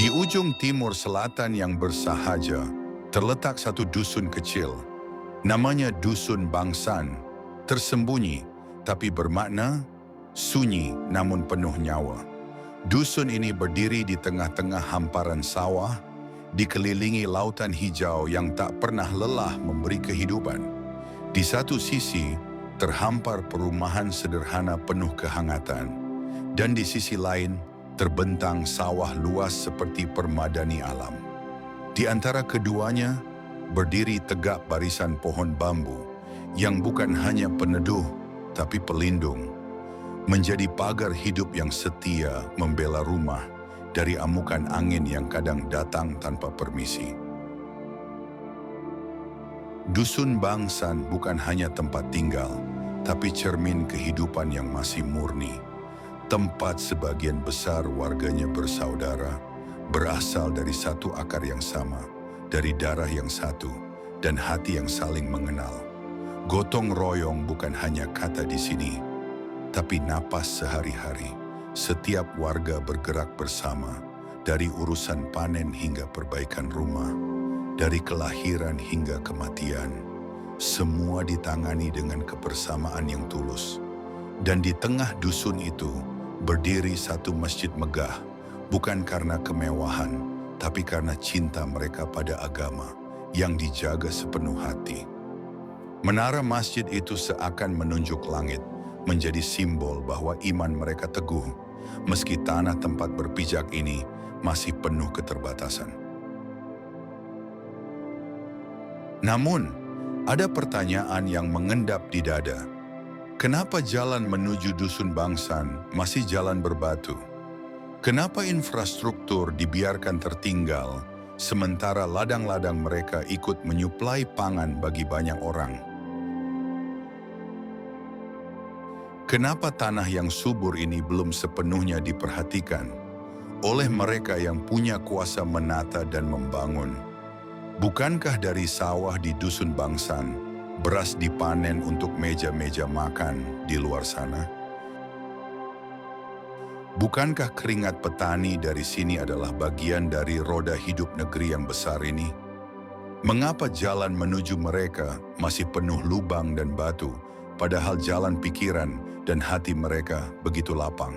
Di ujung timur selatan yang bersahaja, terletak satu dusun kecil. Namanya Dusun Bangsan, tersembunyi tapi bermakna sunyi namun penuh nyawa. Dusun ini berdiri di tengah-tengah hamparan sawah, dikelilingi lautan hijau yang tak pernah lelah memberi kehidupan. Di satu sisi, terhampar perumahan sederhana penuh kehangatan, dan di sisi lain, terbentang sawah luas seperti permadani alam. Di antara keduanya, berdiri tegak barisan pohon bambu yang bukan hanya peneduh, tapi pelindung. Menjadi pagar hidup yang setia membela rumah dari amukan angin yang kadang datang tanpa permisi. Dusun Bangsan bukan hanya tempat tinggal, tapi cermin kehidupan yang masih murni. Tempat sebagian besar warganya bersaudara, berasal dari satu akar yang sama, dari darah yang satu, dan hati yang saling mengenal. Gotong royong bukan hanya kata di sini, tapi napas sehari-hari. Setiap warga bergerak bersama, dari urusan panen hingga perbaikan rumah, dari kelahiran hingga kematian. Semua ditangani dengan kebersamaan yang tulus. Dan di tengah dusun itu, berdiri satu masjid megah, bukan karena kemewahan, tapi karena cinta mereka pada agama yang dijaga sepenuh hati. Menara masjid itu seakan menunjuk langit, menjadi simbol bahwa iman mereka teguh, meski tanah tempat berpijak ini masih penuh keterbatasan. Namun, ada pertanyaan yang mengendap di dada. Kenapa jalan menuju Dusun Bangsan masih jalan berbatu? Kenapa infrastruktur dibiarkan tertinggal, sementara ladang-ladang mereka ikut menyuplai pangan bagi banyak orang? Kenapa tanah yang subur ini belum sepenuhnya diperhatikan oleh mereka yang punya kuasa menata dan membangun? Bukankah dari sawah di Dusun Bangsan, beras dipanen untuk meja-meja makan di luar sana? Bukankah keringat petani dari sini adalah bagian dari roda hidup negeri yang besar ini? Mengapa jalan menuju mereka masih penuh lubang dan batu, padahal jalan pikiran dan hati mereka begitu lapang?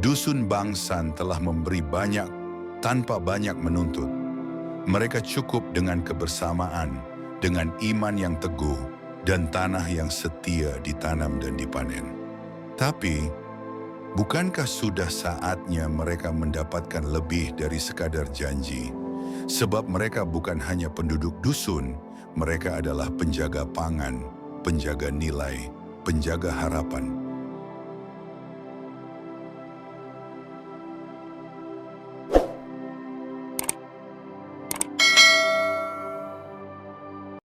Dusun Bangsan telah memberi banyak tanpa banyak menuntut. Mereka cukup dengan kebersamaan, dengan iman yang teguh, dan tanah yang setia ditanam dan dipanen. Tapi, bukankah sudah saatnya mereka mendapatkan lebih dari sekadar janji? Sebab mereka bukan hanya penduduk dusun, mereka adalah penjaga pangan, penjaga nilai, penjaga harapan,